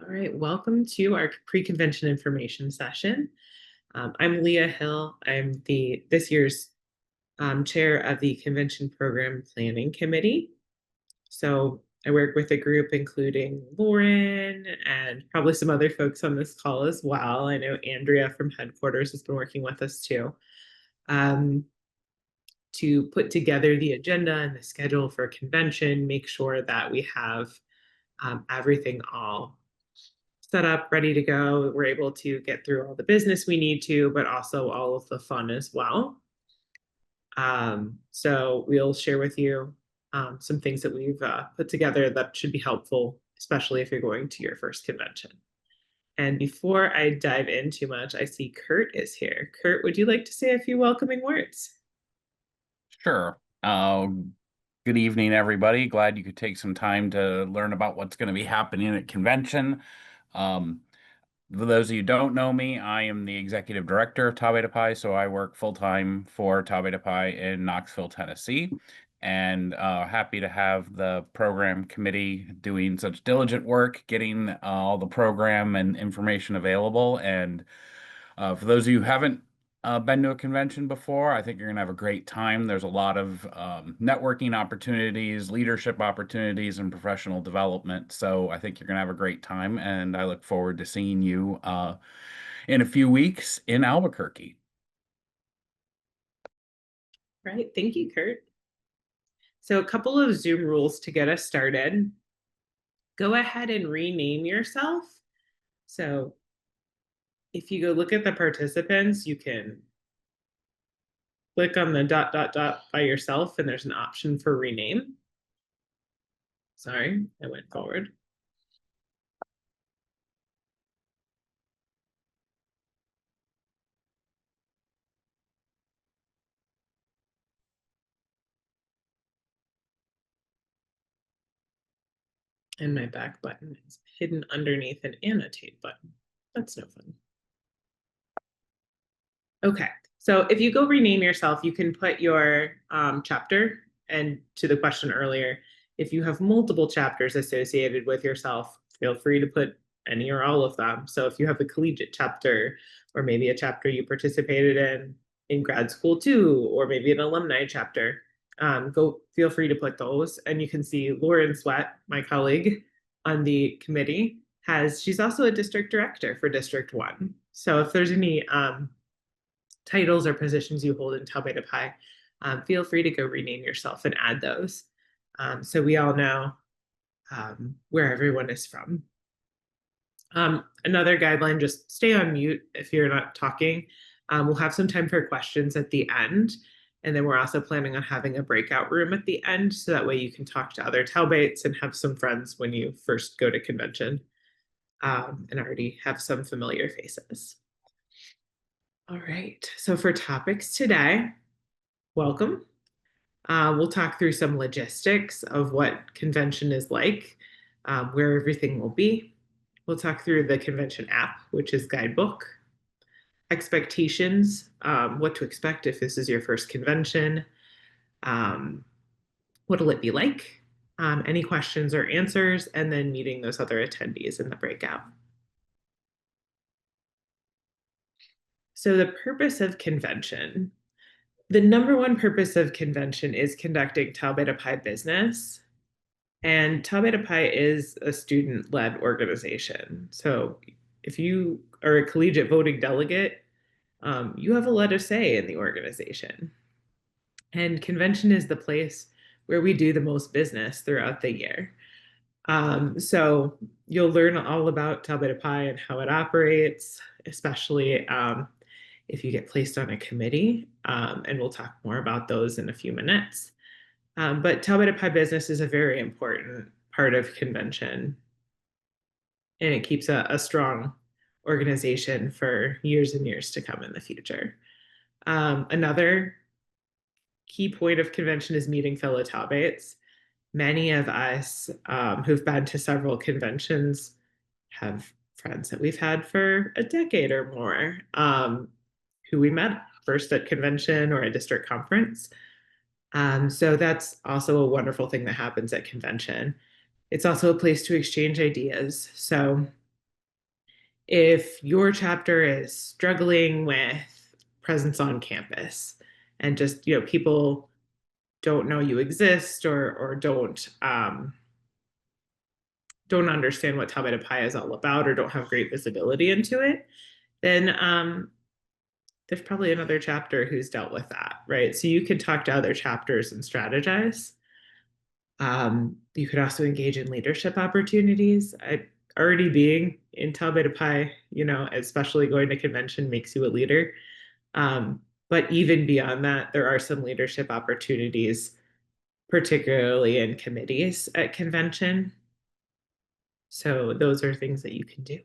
All right, welcome to our pre-convention information session. I'm Leah Hill. I'm this year's chair of the Convention Program Planning Committee. So I work with a group including Lauren and probably some other folks on this call as well. I know Andrea from headquarters has been working with us too, to put together the agenda and the schedule for convention, make sure that we have everything all set up, ready to go. We're able to get through all the business we need to, but also all of the fun as well. So we'll share with you some things that we've put together that should be helpful, especially if you're going to your first convention. And before I dive in too much, I see Kurt is here. Kurt, would you like to say a few welcoming words? Sure. Good evening, everybody. Glad you could take some time to learn about what's going to be happening at convention. Um, for those of you who don't know me, I am the executive director of Tau Beta Pi, so I work full-time for Tau Beta Pi in Knoxville, Tennessee, and happy to have the program committee doing such diligent work, getting all the program and information available. And for those of you who haven't been to a convention before, I think you're going to have a great time. There's a lot of networking opportunities, leadership opportunities, and professional development. So I think you're going to have a great time, and I look forward to seeing you in a few weeks in Albuquerque. Right, thank you, Kurt. So a couple of Zoom rules to get us started. Go ahead and rename yourself. So if you go look at the participants, you can click on the ... by yourself, and there's an option for rename. Sorry, I went forward. And my back button is hidden underneath an annotate button. That's no fun. Okay, so if you go rename yourself, you can put your chapter. And to the question earlier, if you have multiple chapters associated with yourself, feel free to put any or all of them. So if you have a collegiate chapter, or maybe a chapter you participated in grad school too, or maybe an alumni chapter, go feel free to put those. And you can see Lauren Sweat, my colleague on the committee, she's also a district director for District 1. So if there's any titles or positions you hold in Tau Beta Pi, feel free to go rename yourself and add those, so we all know where everyone is from. Another guideline, just stay on mute if you're not talking. We'll have some time for questions at the end. And then we're also planning on having a breakout room at the end, so that way you can talk to other Taubates and have some friends when you first go to convention, and already have some familiar faces. All right, so for topics today, welcome. We'll talk through some logistics of what convention is like, where everything will be. We'll talk through the convention app, which is Guidebook. Expectations, what to expect if this is your first convention. What'll it be like? Any questions or answers, and then meeting those other attendees in the breakout. So the purpose of convention. The number one purpose of convention is conducting Tau Beta Pi business. And Tau Beta Pi is a student-led organization. So if you are a collegiate voting delegate, you have a lot of say in the organization. And convention is the place where we do the most business throughout the year. So you'll learn all about Tau Beta Pi and how it operates, especially if you get placed on a committee, and we'll talk more about those in a few minutes. But Tau Beta Pi business is a very important part of convention, and it keeps a strong organization for years and years to come in the future. Another key point of convention is meeting fellow Taubates. Many of us who've been to several conventions have friends that we've had for a decade or more, who we met first at convention or a district conference. So that's also a wonderful thing that happens at convention. It's also a place to exchange ideas. So if your chapter is struggling with presence on campus and just, people don't know you exist or don't understand what Tau Beta Pi is all about or don't have great visibility into it, then there's probably another chapter who's dealt with that, right? So you can talk to other chapters and strategize. You could also engage in leadership opportunities. Already being in Tau Beta Pi, especially going to convention makes you a leader. But even beyond that, there are some leadership opportunities, particularly in committees at convention. So those are things that you can do.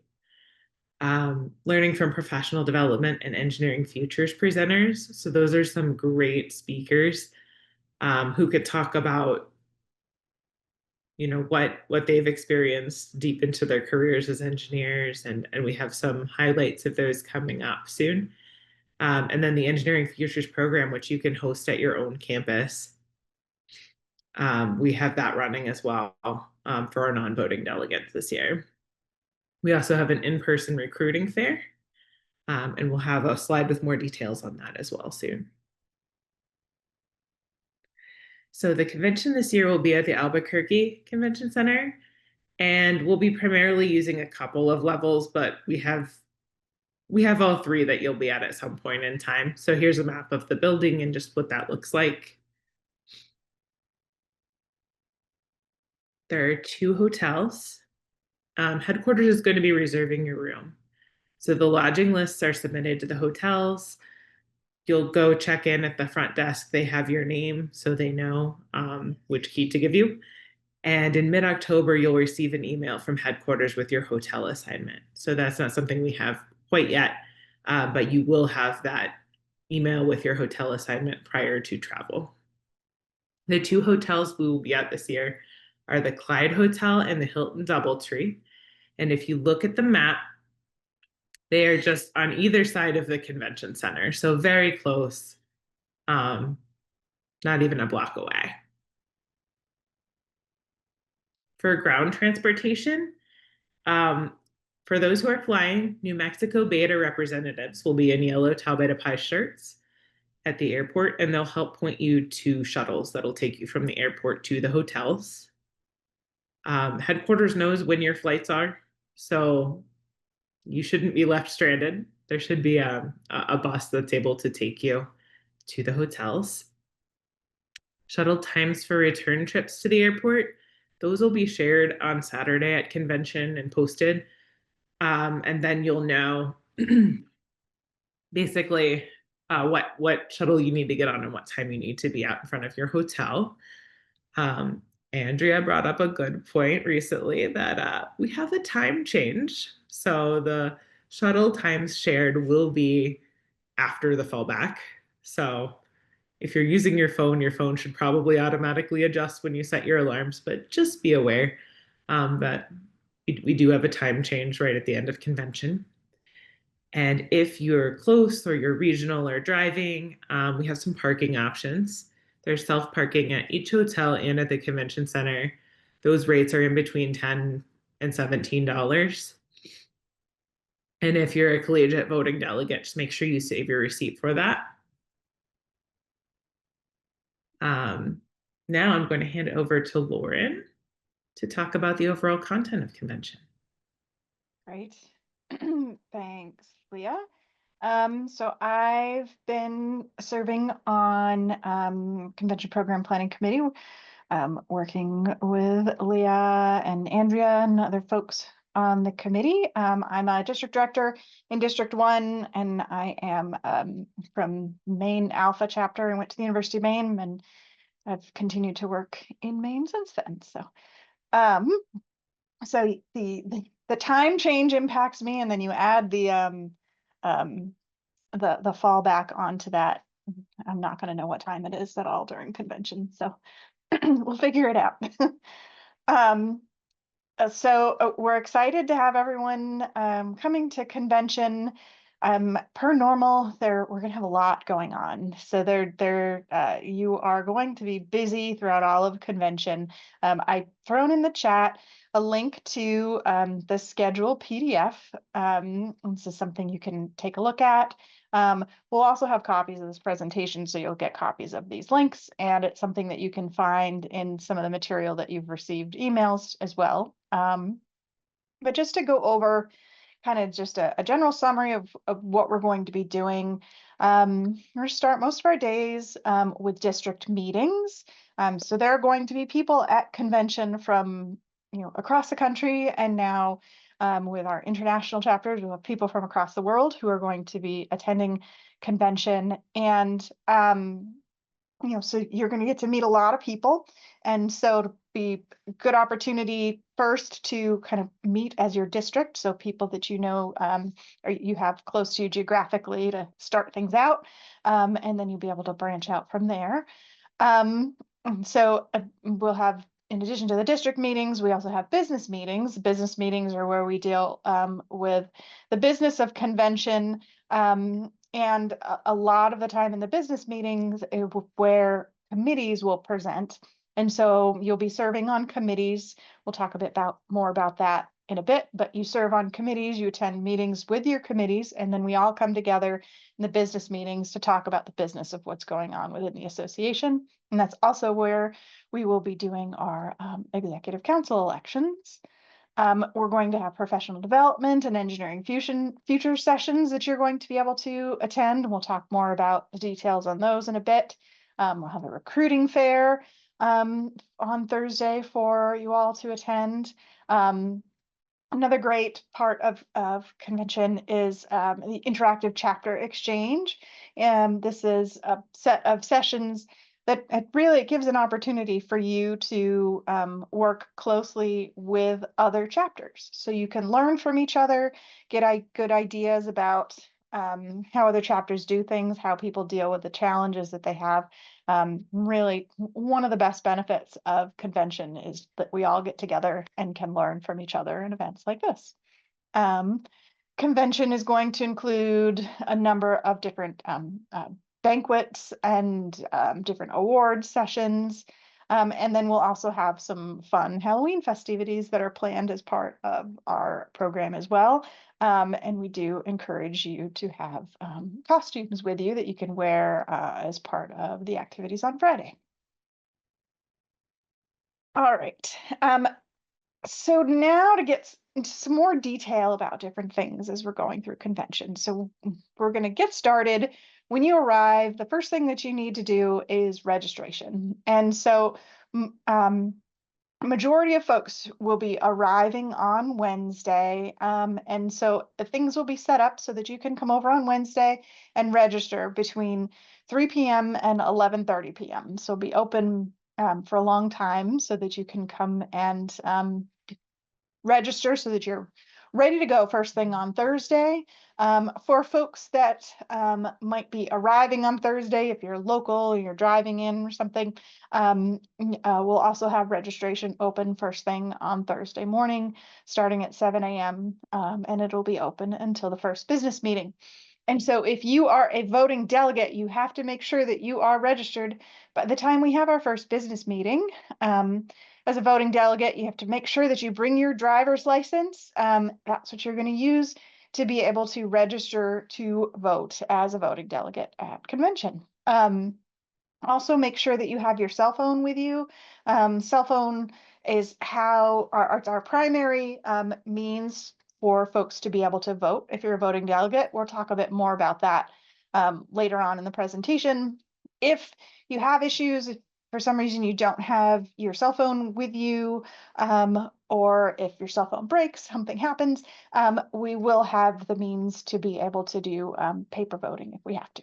Learning from professional development and engineering futures presenters. So those are some great speakers who could talk about what they've experienced deep into their careers as engineers, and we have some highlights of those coming up soon. And then the engineering futures program, which you can host at your own campus. We have that running as well for our non-voting delegates this year. We also have an in-person recruiting fair, and we'll have a slide with more details on that as well soon. So the convention this year will be at the Albuquerque Convention Center, and we'll be primarily using a couple of levels, but we have all three that you'll be at some point in time. So here's a map of the building and just what that looks like. There are 2 hotels. Headquarters is going to be reserving your room. So the lodging lists are submitted to the hotels. You'll go check in at the front desk. They have your name, so they know which key to give you. And in mid-October, you'll receive an email from headquarters with your hotel assignment. So that's not something we have quite yet, but you will have that email with your hotel assignment prior to travel. The 2 hotels we will be at this year are the Clyde Hotel and the Hilton Doubletree. And if you look at the map, they are just on either side of the convention center, so very close, not even a block away. For ground transportation, for those who are flying, New Mexico Beta representatives will be in yellow Tau Beta Pi shirts at the airport, and they'll help point you to shuttles that'll take you from the airport to the hotels. Headquarters knows when your flights are, so you shouldn't be left stranded. There should be a bus that's able to take you to the hotels. Shuttle times for return trips to the airport, those will be shared on Saturday at convention and posted. And then you'll know basically what shuttle you need to get on and what time you need to be out in front of your hotel. Andrea brought up a good point recently that we have a time change. So the shuttle times shared will be after the fallback. So if you're using your phone should probably automatically adjust when you set your alarms, but just be aware that we do have a time change right at the end of convention. And if you're close or you're regional or driving, we have some parking options. There's self-parking at each hotel and at the convention center. Those rates are in between $10 and $17. And if you're a collegiate voting delegate, just make sure you save your receipt for that. Now I'm going to hand it over to Lauren to talk about the overall content of convention. Great. Thanks, Leah. So I've been serving on Convention Program Planning Committee, working with Leah and Andrea and other folks on the committee. I'm a district director in District 1, and I am from Maine Alpha chapter. I went to the University of Maine, and I've continued to work in Maine since then. So the time change impacts me, and then you add the fallback onto that. I'm not going to know what time it is at all during convention, so we'll figure it out. So we're excited to have everyone coming to convention. Per normal, we're gonna have a lot going on. So you are going to be busy throughout all of convention. I've thrown in the chat a link to the schedule PDF. This is something you can take a look at. We'll also have copies of this presentation, so you'll get copies of these links, and it's something that you can find in some of the material that you've received emails as well. But just to go over kind of just a general summary of what we're going to be doing. We're going to start most of our days with district meetings. So there are going to be people at convention from across the country, and now with our international chapters, we have people from across the world who are going to be attending convention. And so you're going to get to meet a lot of people. And so to be a good opportunity first to kind of meet as your district. So people that or you have close to you geographically to start things out. And then you'll be able to branch out from there. So we'll have, in addition to the district meetings, we also have business meetings. Business meetings are where we deal with the business of convention. And a lot of the time in the business meetings where committees will present. And so you'll be serving on committees. We'll talk a bit more about that in a bit, but you serve on committees, you attend meetings with your committees, and then we all come together in the business meetings to talk about the business of what's going on within the association. And that's also where we will be doing our executive council elections. We're going to have professional development and engineering future sessions that you're going to be able to attend. And we'll talk more about the details on those in a bit. We'll have a recruiting fair on Thursday for you all to attend. Another great part of convention is the interactive chapter exchange. And this is a set of sessions that really gives an opportunity for you to work closely with other chapters. So you can learn from each other, get good ideas about how other chapters do things, how people deal with the challenges that they have. Really, one of the best benefits of convention is that we all get together and can learn from each other in events like this. Convention is going to include a number of different banquets and different award sessions. And then we'll also have some fun Halloween festivities that are planned as part of our program as well. And we do encourage you to have costumes with you that you can wear as part of the activities on Friday. All right. So now to get into some more detail about different things as we're going through convention. So we're going to get started. When you arrive, the first thing that you need to do is registration. And so majority of folks will be arriving on Wednesday. And so things will be set up so that you can come over on Wednesday and register between 3 p.m. and 11:30 p.m. So be open for a long time so that you can come and register so that you're ready to go first thing on Thursday. For folks that might be arriving on Thursday, if you're local, you're driving in or something, we'll also have registration open first thing on Thursday morning, starting at 7 a.m. And it'll be open until the first business meeting. And so if you are a voting delegate, you have to make sure that you are registered by the time we have our first business meeting. As a voting delegate, you have to make sure that you bring your driver's license. That's what you're going to use to be able to register to vote as a voting delegate at convention. Also make sure that you have your cell phone with you. Cell phone is how our primary means for folks to be able to vote. If you're a voting delegate, we'll talk a bit more about that later on in the presentation. If you have issues, if for some reason you don't have your cell phone with you, or if your cell phone breaks, something happens, we will have the means to be able to do paper voting if we have to.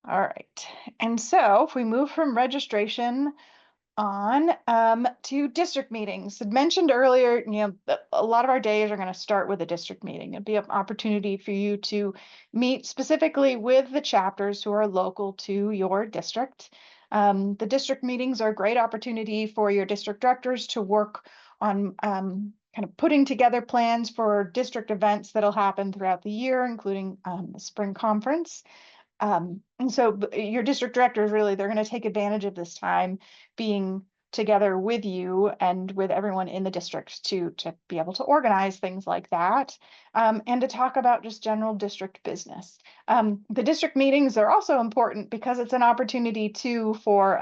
All right, and so if we move from registration on to district meetings. I mentioned earlier, a lot of our days are going to start with a district meeting. It'd be an opportunity for you to meet specifically with the chapters who are local to your district. The district meetings are a great opportunity for your district directors to work on kind of putting together plans for district events that'll happen throughout the year, including the spring conference. And so your district directors, really, they're going to take advantage of this time being together with you and with everyone in the district to be able to organize things like that, and to talk about just general district business. The district meetings are also important because it's an opportunity too for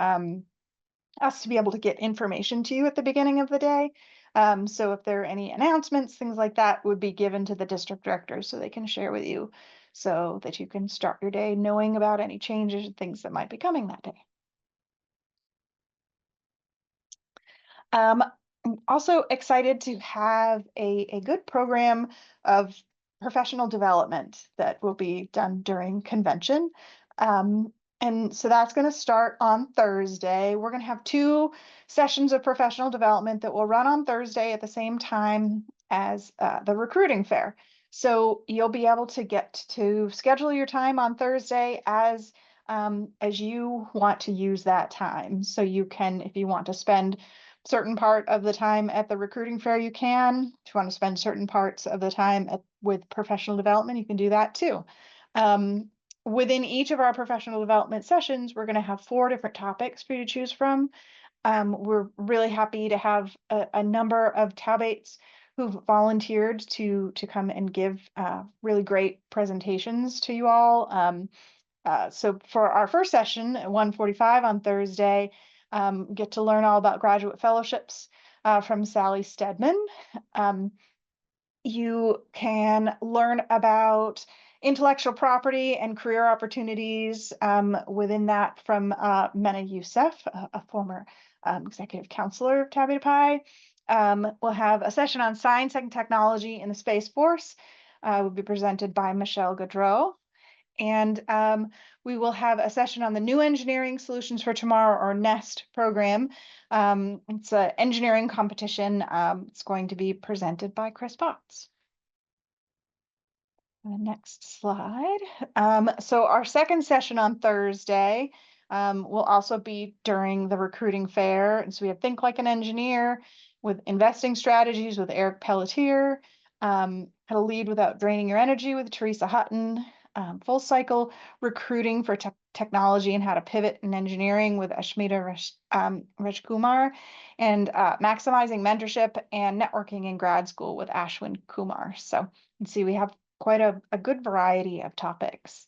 us to be able to get information to you at the beginning of the day. So if there are any announcements, things like that would be given to the district directors so they can share with you so that you can start your day knowing about any changes and things that might be coming that day. I'm also excited to have a good program of professional development that will be done during convention. And so that's going to start on Thursday. We're going to have 2 sessions of professional development that will run on Thursday at the same time as the recruiting fair. So you'll be able to get to schedule your time on Thursday as you want to use that time. So you can, if you want to spend certain part of the time at the recruiting fair, you can. If you want to spend certain parts of the time with professional development, you can do that too. Within each of our professional development sessions, we're going to have 4 different topics for you to choose from. We're really happy to have a number of Taubates who've volunteered to come and give really great presentations to you all. So for our first session at 1:45 on Thursday, get to learn all about graduate fellowships from Sally Stedman. You can learn about intellectual property and career opportunities within that from Mena Youssef, a former executive counselor of Tau Beta Pi. We'll have a session on science and technology in the Space Force. Will be presented by Michelle Gaudreau. And we will have a session on the New Engineering Solutions for Tomorrow, or NEST program. It's an engineering competition. It's going to be presented by Chris Potts. The next slide. So our second session on Thursday will also be during the recruiting fair. And so we have Think Like an Engineer with investing strategies with Eric Pelletier, how to lead without draining your energy with Teresa Hutton, full cycle recruiting for technology and how to pivot in engineering with Ashmita Rajkumar, and maximizing mentorship and networking in grad school with Ashwin Kumar. So you can see we have quite a good variety of topics.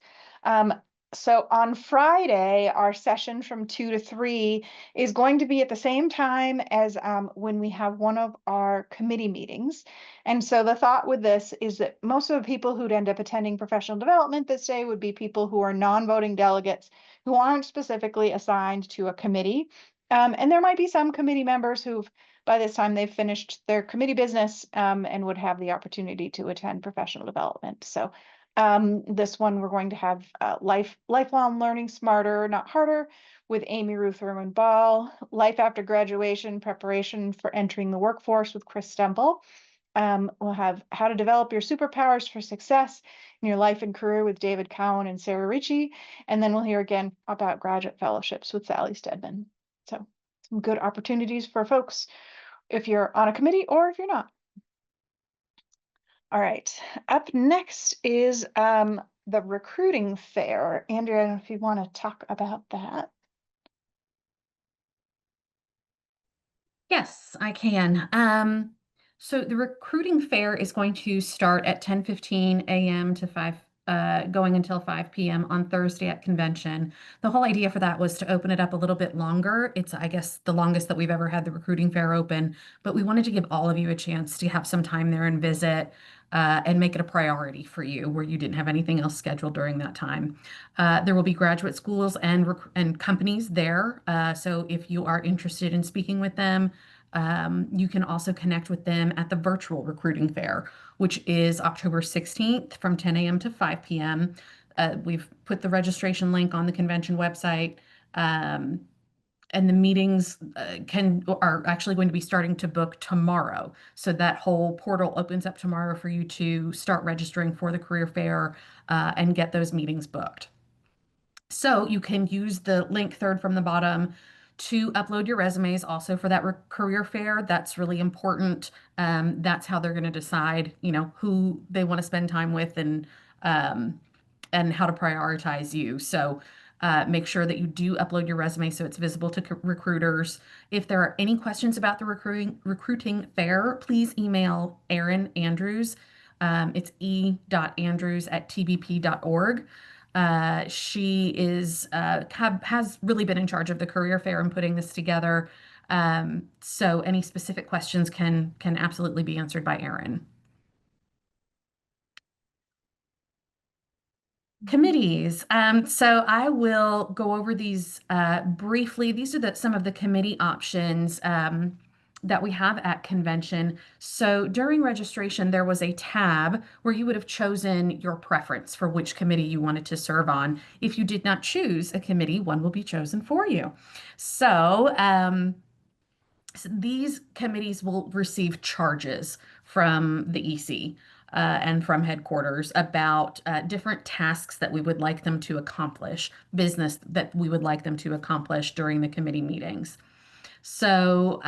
So on Friday, our session from 2 to 3 is going to be at the same time as when we have one of our committee meetings. And so the thought with this is that most of the people who'd end up attending professional development this day would be people who are non-voting delegates who aren't specifically assigned to a committee. And there might be some committee members who've, by this time, they've finished their committee business and would have the opportunity to attend professional development. So this one, we're going to have lifelong learning smarter, not harder, with Amy Ruth Thurman Ball, life after graduation, preparation for entering the workforce with Chris Stemple. We'll have how to develop your superpowers for success in your life and career with David Cowan and Sarah Ritchie. And then we'll hear again about graduate fellowships with Sally Stedman. So some good opportunities for folks if you're on a committee or if you're not. All right, up next is the recruiting fair. Andrea, if you want to talk about that. Yes, I can. So the recruiting fair is going to start at 10:15 a.m. to 5, going until 5 p.m. on Thursday at convention. The whole idea for that was to open it up a little bit longer. It's, I guess, the longest that we've ever had the recruiting fair open, but we wanted to give all of you a chance to have some time there and visit, and make it a priority for you where you didn't have anything else scheduled during that time. There will be graduate schools and companies there. So if you are interested in speaking with them, you can also connect with them at the virtual recruiting fair, which is October 16th from 10 a.m. to 5 p.m. We've put the registration link on the convention website. And the meetings are actually going to be starting to book tomorrow. So that whole portal opens up tomorrow for you to start registering for the career fair and get those meetings booked. So you can use the link third from the bottom to upload your resumes also for that career fair. That's really important. That's how they're going to decide, who they want to spend time with um, and how to prioritize you. So make sure that you do upload your resume so it's visible to recruiters. If there are any questions about the recruiting fair, please email Erin Andrews. It's e.andrews@tbp.org. She has really been in charge of the career fair and putting this together. So any specific questions can absolutely be answered by Erin. Committees. So I will go over these briefly. These are some of the committee options that we have at convention. So during registration, there was a tab where you would have chosen your preference for which committee you wanted to serve on. If you did not choose a committee, one will be chosen for you. So these committees will receive charges from the EC and from headquarters about different tasks that we would like them to accomplish, business that we would like them to accomplish during the committee meetings. So,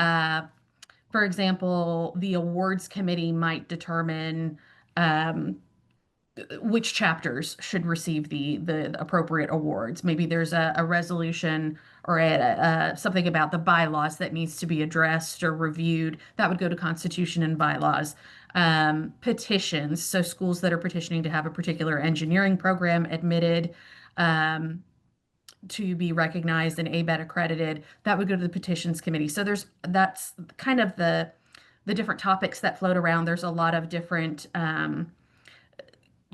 for example, the awards committee might determine which chapters should receive the appropriate awards. Maybe there's a resolution or something about the bylaws that needs to be addressed or reviewed. That would go to Constitution and bylaws. Petitions, so schools that are petitioning to have a particular engineering program admitted to be recognized and ABET accredited, that would go to the petitions committee. So that's kind of the different topics that float around. There's a lot of different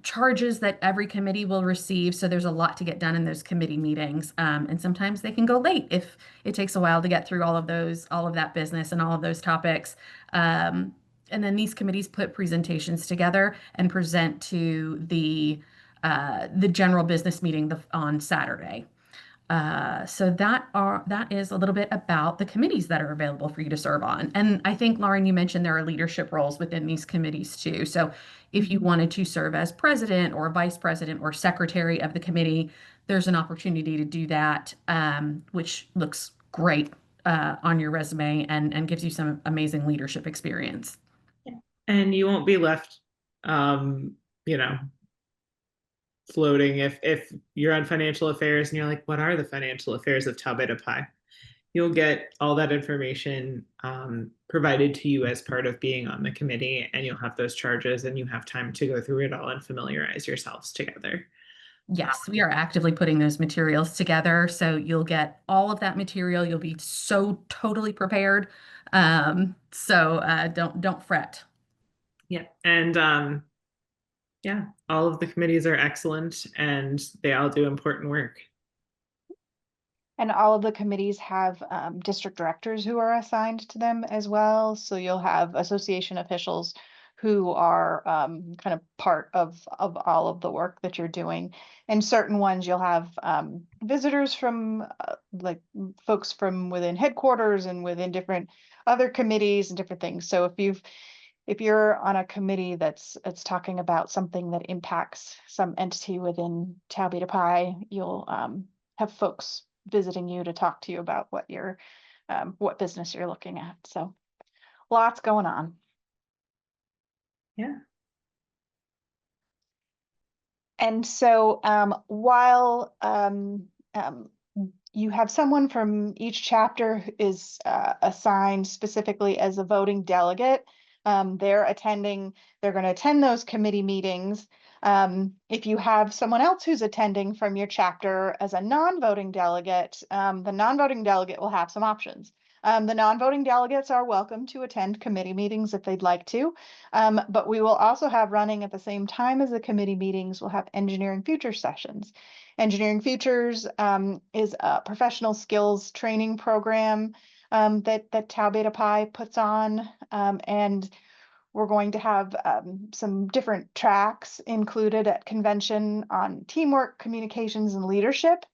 charges that every committee will receive. So there's a lot to get done in those committee meetings. And sometimes they can go late if it takes a while to get through all of that business and all of those topics. And then these committees put presentations together and present to the general business meeting on Saturday. So that is a little bit about the committees that are available for you to serve on. And I think, Lauren, you mentioned there are leadership roles within these committees too. So if you wanted to serve as president or vice president or secretary of the committee, there's an opportunity to do that, which looks great on your resume and gives you some amazing leadership experience. And you won't be left, floating if you're on financial affairs and you're like, what are the financial affairs of Tau Beta Pi? You'll get all that information provided to you as part of being on the committee, and you'll have those charges and you have time to go through it all and familiarize yourselves together. Yes, we are actively putting those materials together. So you'll get all of that material. You'll be so totally prepared. So don't fret. Yeah. And yeah, all of the committees are excellent and they all do important work. And all of the committees have district directors who are assigned to them as well. So you'll have association officials who are kind of part of all of the work that you're doing. And certain ones you'll have visitors from like folks from within headquarters and within different other committees and different things. So if you're on a committee that's talking about something that impacts some entity within Tau Beta Pi, you'll have folks visiting you to talk to you about what business you're looking at. So lots going on. Yeah. And so while you have someone from each chapter who is assigned specifically as a voting delegate, they're going to attend those committee meetings. If you have someone else who's attending from your chapter as a non-voting delegate, the non-voting delegate will have some options. The non-voting delegates are welcome to attend committee meetings if they'd like to, but we will also have running at the same time as the committee meetings, we'll have Engineering Futures sessions. Engineering Futures is a professional skills training program that Tau Beta Pi puts on, and we're going to have some different tracks included at convention on teamwork, communications, and leadership.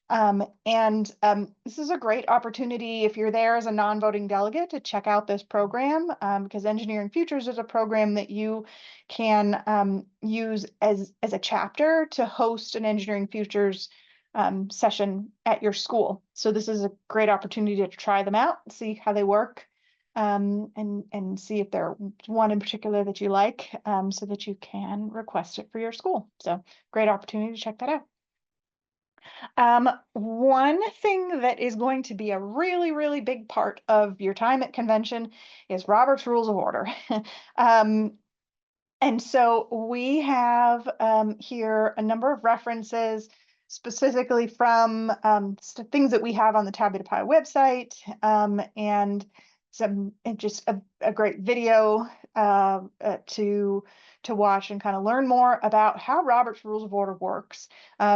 This is a great opportunity if you're there as a non-voting delegate to check out this program, because Engineering Futures is a program that you can use as a chapter to host an Engineering Futures session at your school. So this is a great opportunity to try them out, see how they work, and see if there's one in particular that you like, so that you can request it for your school. So great opportunity to check that out. One thing that is going to be a really, really big part of your time at convention is Robert's Rules of Order. And so we have here a number of references specifically from things that we have on the Tau Beta Pi website, and just a great video to watch and kind of learn more about how Robert's Rules of Order works,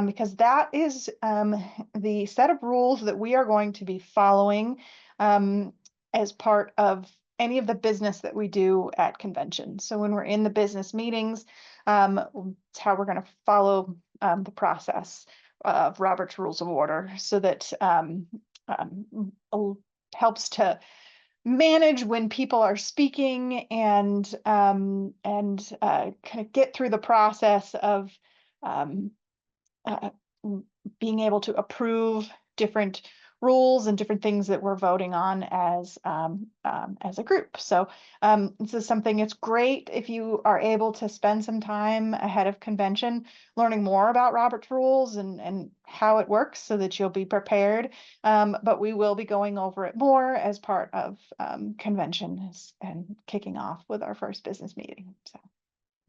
because that is the set of rules that we are going to be following as part of any of the business that we do at convention. So when we're in the business meetings, it's how we're going to follow the process of Robert's Rules of Order, so that helps to manage when people are speaking, and kind of get through the process of being able to approve different rules and different things that we're voting on as a group. So this is something, it's great if you are able to spend some time ahead of convention learning more about Robert's Rules and how it works, so that you'll be prepared. But we will be going over it more as part of convention and kicking off with our first business meeting. So.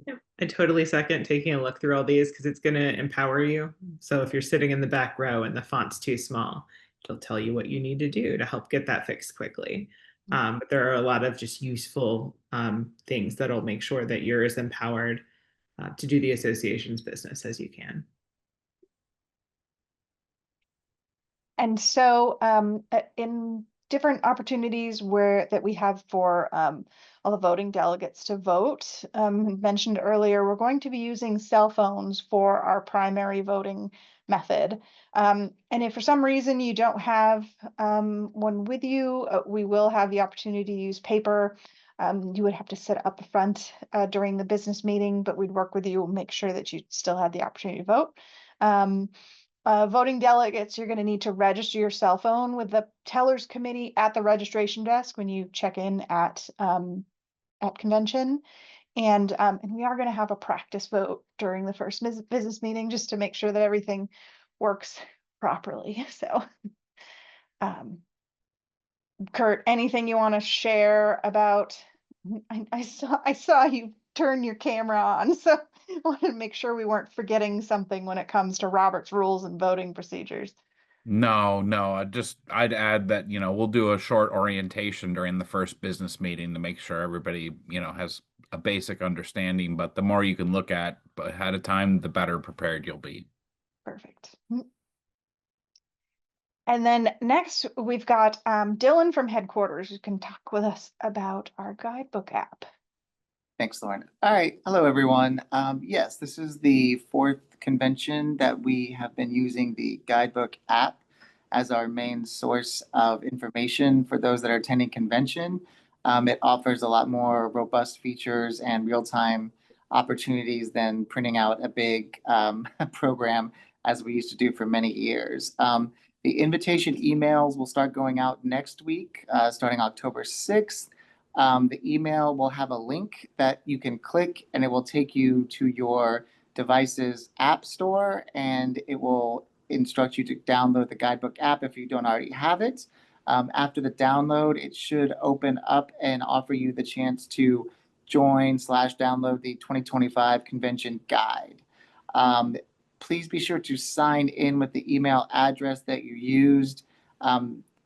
Yeah, I totally second taking a look through all these, because it's going to empower you. So if you're sitting in the back row and the font's too small, it'll tell you what you need to do to help get that fixed quickly. But there are a lot of just useful things that'll make sure that you're as empowered to do the association's business as you can. And so in different opportunities that we have for all the voting delegates to vote, mentioned earlier, we're going to be using cell phones for our primary voting method. And if for some reason you don't have one with you, we will have the opportunity to use paper. You would have to sit up front during the business meeting, but we'd work with you, make sure that you still had the opportunity to vote. Voting delegates, you're going to need to register your cell phone with the tellers committee at the registration desk when you check in at convention. And we are going to have a practice vote during the first business meeting, just to make sure that everything works properly. So, Kurt, anything you want to share about? I saw you turn your camera on, so I wanted to make sure we weren't forgetting something when it comes to Robert's Rules and voting procedures. No, I'd add that, we'll do a short orientation during the first business meeting to make sure everybody, has a basic understanding, but the more you can look at ahead of time, the better prepared you'll be. Perfect. And then next we've got Dylan from headquarters, who can talk with us about our guidebook app. Thanks, Lauren. All right. Hello, everyone. Yes, this is the fourth convention that we have been using the guidebook app as our main source of information for those that are attending convention. It offers a lot more robust features and real-time opportunities than printing out a big program as we used to do for many years. The invitation emails will start going out next week, starting October 6th. The email will have a link that you can click, and it will take you to your device's app store, and it will instruct you to download the guidebook app if you don't already have it. After the download, it should open up and offer you the chance to join/download the 2025 convention guide. Please be sure to sign in with the email address that you used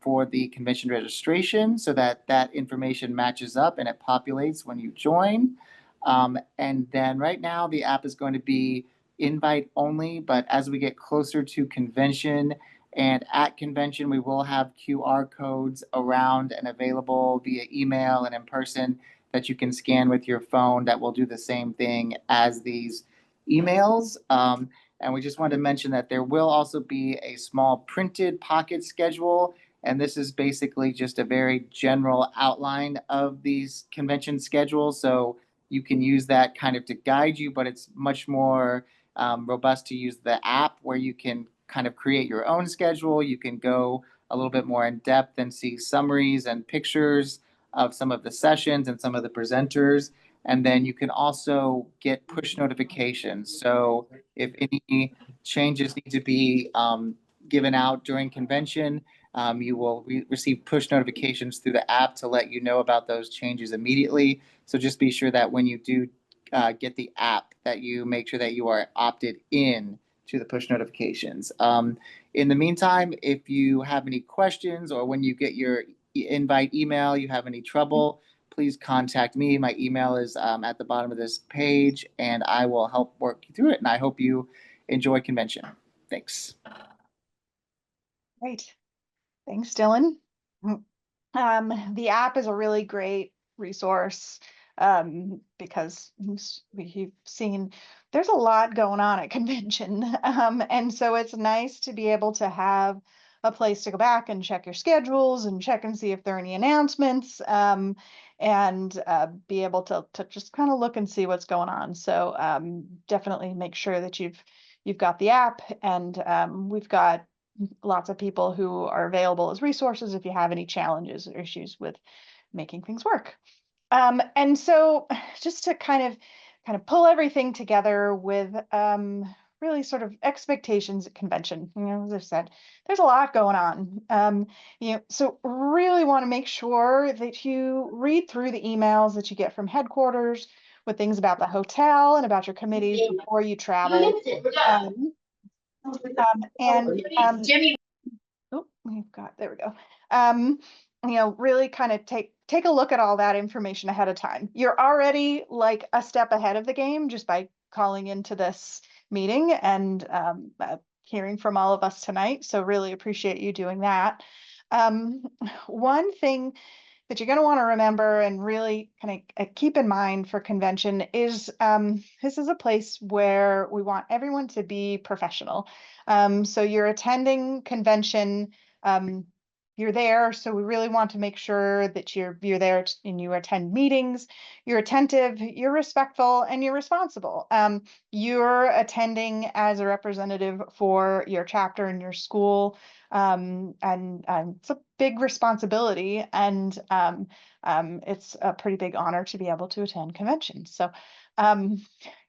for the convention registration, so that that information matches up and it populates when you join. And then right now the app is going to be invite only, but as we get closer to convention and at convention, we will have QR codes around and available via email and in person that you can scan with your phone that will do the same thing as these emails. And we just wanted to mention that there will also be a small printed pocket schedule. And this is basically just a very general outline of these convention schedules. So you can use that kind of to guide you, but it's much more robust to use the app, where you can kind of create your own schedule. You can go a little bit more in depth and see summaries and pictures of some of the sessions and some of the presenters. And then you can also get push notifications. So if any changes need to be given out during convention, you will receive push notifications through the app to let you know about those changes immediately. So just be sure that when you do get the app, that you make sure that you are opted in to the push notifications. In the meantime, if you have any questions or when you get your invite email, you have any trouble, please contact me. My email is at the bottom of this page, and I will help work you through it. And I hope you enjoy convention. Thanks. Great. Thanks, Dylan. The app is a really great resource because we've seen there's a lot going on at convention. And so it's nice to be able to have a place to go back and check your schedules and check and see if there are any announcements, and be able to just kind of look and see what's going on. So definitely make sure that you've got the app, and we've got lots of people who are available as resources if you have any challenges or issues with making things work. And so just to kind of pull everything together with really sort of expectations at convention. As I said, there's a lot going on. So really want to make sure that you read through the emails that you get from headquarters with things about the hotel and about your committees before you travel. Oh, we've got, there we go. Really kind of take a look at all that information ahead of time. You're already like a step ahead of the game just by calling into this meeting and hearing from all of us tonight. So really appreciate you doing that. One thing that you're going to want to remember and really kind of keep in mind for convention is this is a place where we want everyone to be professional. So you're attending convention, you're there, so we really want to make sure that you're there and you attend meetings, you're attentive, you're respectful, and you're responsible. You're attending as a representative for your chapter and your school, and it's a big responsibility, and it's a pretty big honor to be able to attend conventions. So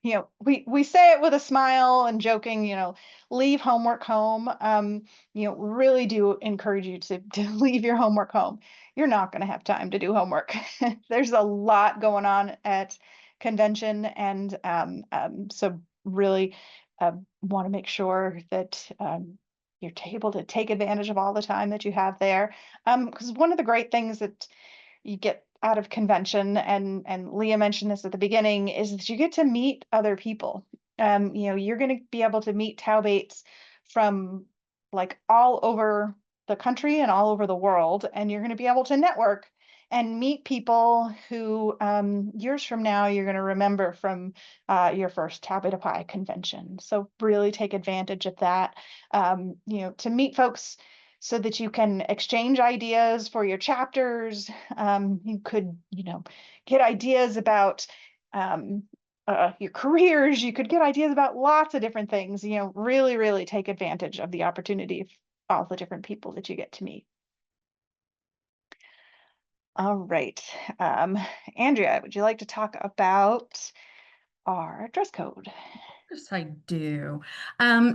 we say it with a smile and joking, leave homework home. Really do encourage you to leave your homework home. You're not going to have time to do homework. There's a lot going on at convention, and so really want to make sure that you're able to take advantage of all the time that you have there. Because one of the great things that you get out of convention, and Leah mentioned this at the beginning, is that you get to meet other people. You're going to be able to meet Taubates from like all over the country and all over the world, and you're going to be able to network and meet people who years from now you're going to remember from your first Tau Beta Pi convention. So really take advantage of that, to meet folks so that you can exchange ideas for your chapters. You could, get ideas about your careers. You could get ideas about lots of different things. Really, really take advantage of the opportunity of all the different people that you get to meet. All right. Andrea, would you like to talk about our dress code? Yes, I do.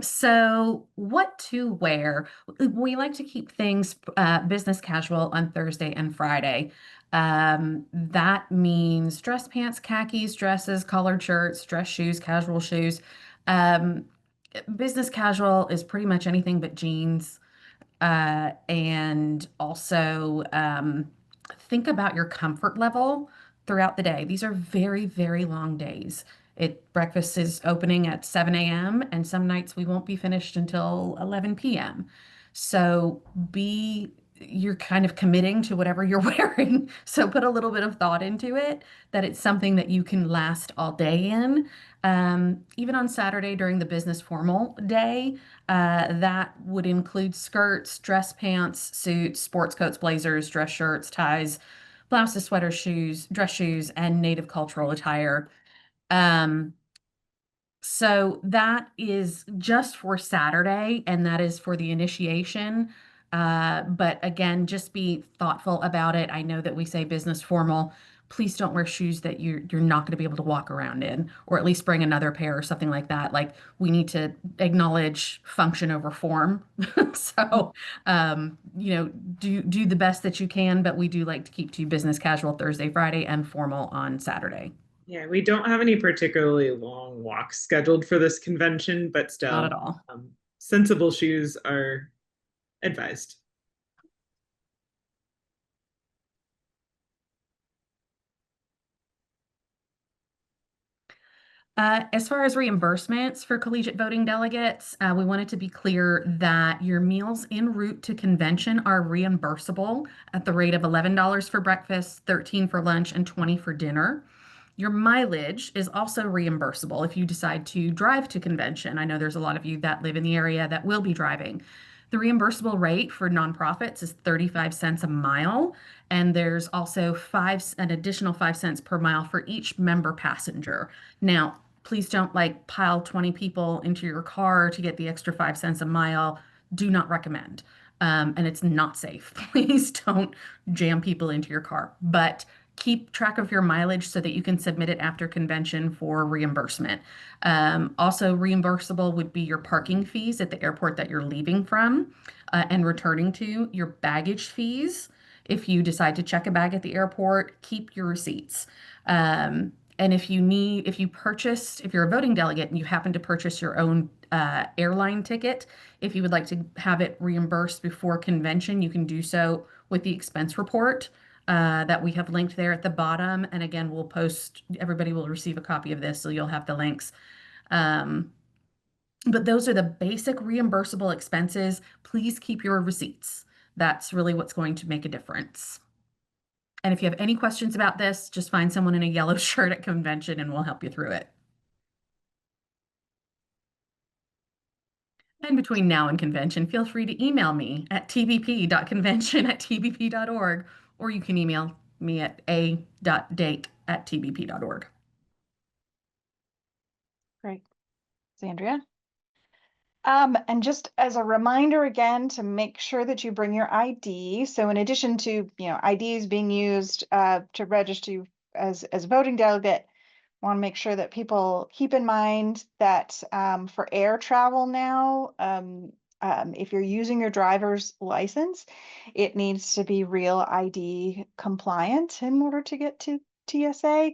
So what to wear? We like to keep things business casual on Thursday and Friday. That means dress pants, khakis, dresses, collared shirts, dress shoes, casual shoes. Business casual is pretty much anything but jeans. And also think about your comfort level throughout the day. These are very, very long days. Breakfast is opening at 7 a.m. and some nights we won't be finished until 11 p.m. So you're kind of committing to whatever you're wearing. So put a little bit of thought into it, that it's something that you can last all day in. Even on Saturday during the business formal day, that would include skirts, dress pants, suits, sports coats, blazers, dress shirts, ties, blouses, sweaters, shoes, dress shoes, and native cultural attire. So that is just for Saturday, and that is for the initiation. But again, just be thoughtful about it. I know that we say business formal. Please don't wear shoes that you're not going to be able to walk around in, or at least bring another pair or something like that. Like, we need to acknowledge function over form. So, do the best that you can, but we do like to keep to business casual Thursday, Friday, and formal on Saturday. Yeah, we don't have any particularly long walks scheduled for this convention, but Not still, at all. sensible shoes are advised. As far as reimbursements for collegiate voting delegates, we wanted to be clear that your meals en route to convention are reimbursable at the rate of $11 for breakfast, $13 for lunch, and $20 for dinner. Your mileage is also reimbursable if you decide to drive to convention. I know there's a lot of you that live in the area that will be driving. The reimbursable rate for nonprofits is 35 cents a mile, and there's also an additional 5 cents per mile for each member passenger. Now, please don't like pile 20 people into your car to get the extra 5 cents a mile. Do not recommend. And it's not safe. Please don't jam people into your car. But keep track of your mileage so that you can submit it after convention for reimbursement. Also reimbursable would be your parking fees at the airport that you're leaving from and returning to, your baggage fees. If you decide to check a bag at the airport, keep your receipts. And if you're a voting delegate and you happen to purchase your own airline ticket, if you would like to have it reimbursed before convention, you can do so with the expense report that we have linked there at the bottom. And again, everybody will receive a copy of this, so you'll have the links. But those are the basic reimbursable expenses. Please keep your receipts. That's really what's going to make a difference. And if you have any questions about this, just find someone in a yellow shirt at convention and we'll help you through it. And between now and convention, feel free to email me at tbp.convention@tbp.org, or you can email me at a.date@tbp.org. Great. Andrea? And just as a reminder again, to make sure that you bring your ID. So in addition to, IDs being used to register as a voting delegate, want to make sure that people keep in mind that for air travel now, if you're using your driver's license, it needs to be real ID compliant in order to get to TSA.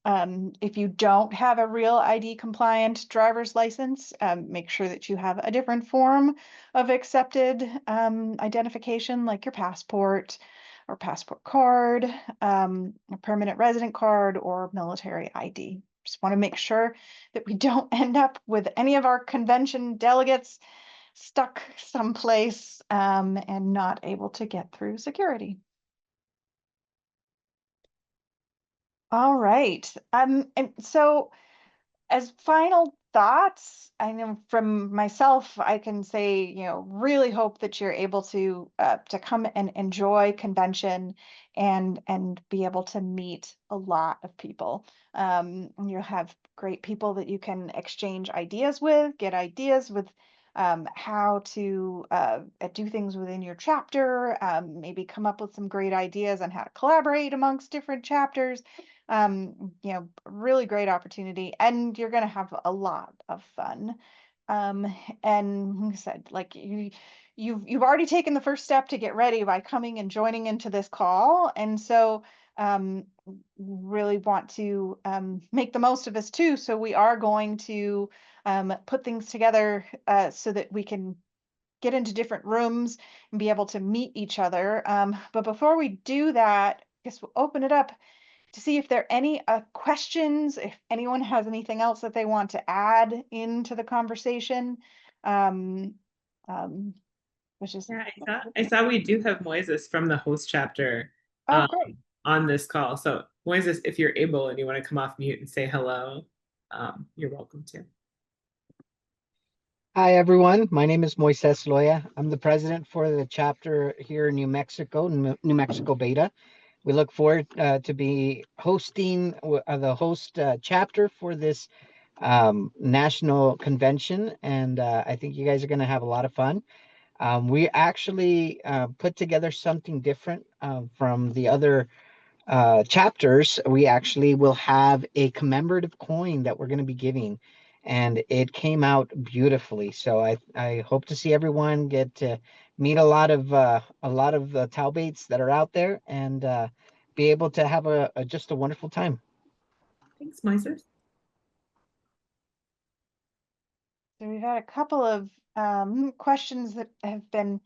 If you don't have a real ID compliant driver's license, make sure that you have a different form of accepted identification, like your passport or passport card, a permanent resident card, or military ID. Just want to make sure that we don't end up with any of our convention delegates stuck someplace and not able to get through security. All right. And so as final thoughts, I know from myself, I can say, really hope that you're able to come and enjoy convention and be able to meet a lot of people. You'll have great people that you can exchange ideas with, get ideas with how to do things within your chapter, maybe come up with some great ideas on how to collaborate amongst different chapters. Really great opportunity, and you're going to have a lot of fun. And like I said, like you've already taken the first step to get ready by coming and joining into this call. And so really want to make the most of this too. So we are going to put things together so that we can get into different rooms and be able to meet each other. But before we do that, I guess we'll open it up to see if there are any questions, if anyone has anything else that they want to add into the conversation. Which is I saw we do have Moises from the host chapter great. on this call. So Moises, if you're able and you want to come off mute and say hello, you're welcome to. Hi, everyone. My name is Moises Loya. I'm the president for the chapter here in New Mexico, New Mexico Beta. We look forward to be hosting the host chapter for this national convention, and I think you guys are going to have a lot of fun. We actually put together something different from the other chapters. We actually will have a commemorative coin that we're going to be giving, and it came out beautifully. So I hope to see everyone get to meet a lot of the Talbates that are out there, and be able to have just a wonderful time. Thanks, Moises. So we've had a couple of questions that have been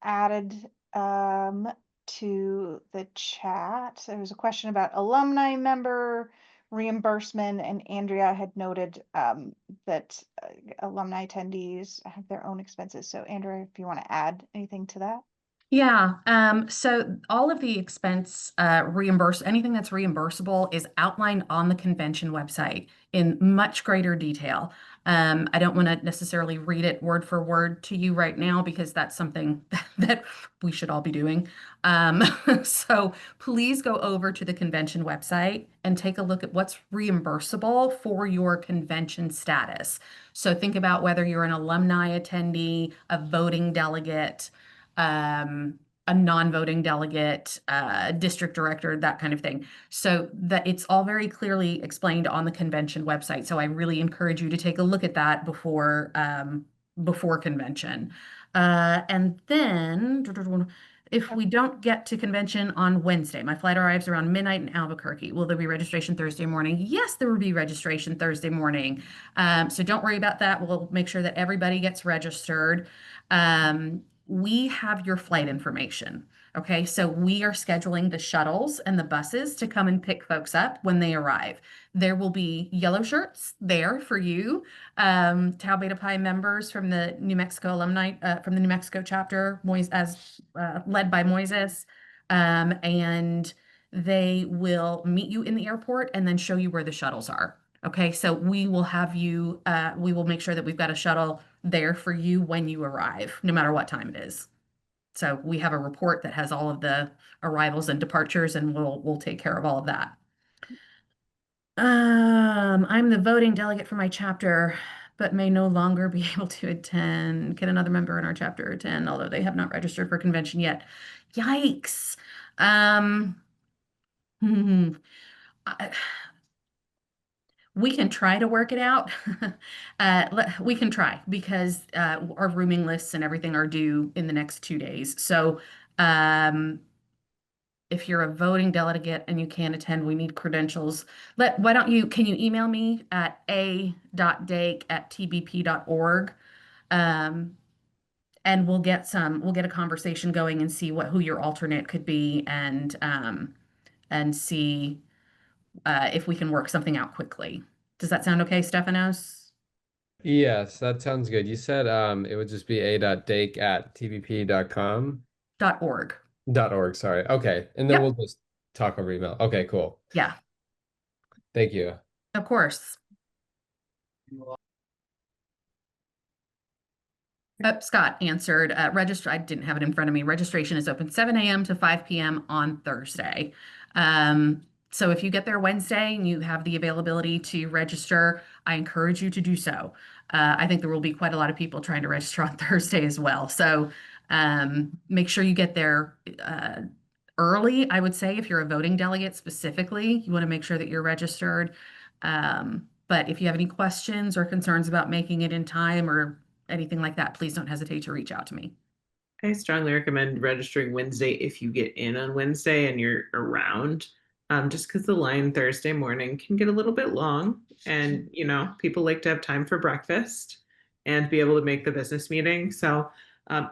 added to the chat. There was a question about alumni member reimbursement, and Andrea had noted that alumni attendees have their own expenses. So Andrea, if you want to add anything to that. Yeah, so all of the expense anything that's reimbursable is outlined on the convention website in much greater detail. I don't want to necessarily read it word for word to you right now because that's something that we should all be doing. So please go over to the convention website and take a look at what's reimbursable for your convention status. So think about whether you're an alumni attendee, a voting delegate, a non-voting delegate, district director, that kind of thing. So that it's all very clearly explained on the convention website. So I really encourage you to take a look at that before convention. And then if we don't get to convention on Wednesday, my flight arrives around midnight in Albuquerque. Will there be registration Thursday morning? Yes, there will be registration Thursday morning. So don't worry about that. We'll make sure that everybody gets registered. We have your flight information. Okay, so we are scheduling the shuttles and the buses to come and pick folks up when they arrive. There will be yellow shirts there for you, Tau Beta Pi members from the New Mexico alumni, from the New Mexico chapter, led by Moises, and they will meet you in the airport and then show you where the shuttles are. Okay, so we will have you, we will make sure that we've got a shuttle there for you when you arrive, no matter what time it is. So we have a report that has all of the arrivals and departures, and we'll take care of all of that. I'm the voting delegate for my chapter, but may no longer be able to attend. Can another member in our chapter attend, although they have not registered for convention yet? Yikes. We can try to work it out. We can try because our rooming lists and everything are due in the next 2 days. So if you're a voting delegate and you can't attend, we need credentials. Can you email me at a.dake@tbp.org, and we'll get a conversation going and see who your alternate could be, and see if we can work something out quickly. Does that sound okay, Stefanos? Yes, that sounds good. You said it would just be a.dake@tbp.com. .org. .org, sorry. Okay. And then we'll just talk over email. Okay, cool. Yeah. Thank you. Of course. Scott answered, I didn't have it in front of me. Registration is open 7 a.m. to 5 p.m. on Thursday. So if you get there Wednesday and you have the availability to register, I encourage you to do so. I think there will be quite a lot of people trying to register on Thursday as well. So make sure you get there early. I would say if you're a voting delegate specifically, you want to make sure that you're registered. But if you have any questions or concerns about making it in time or anything like that, please don't hesitate to reach out to me. I strongly recommend registering Wednesday if you get in on Wednesday and you're around. Just because the line Thursday morning can get a little bit long, and people like to have time for breakfast and be able to make the business meeting. So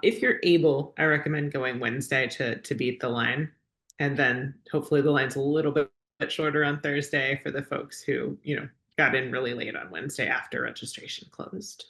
if you're able, I recommend going Wednesday to beat the line, and then hopefully the line's a little bit shorter on Thursday for the folks who got in really late on Wednesday after registration closed.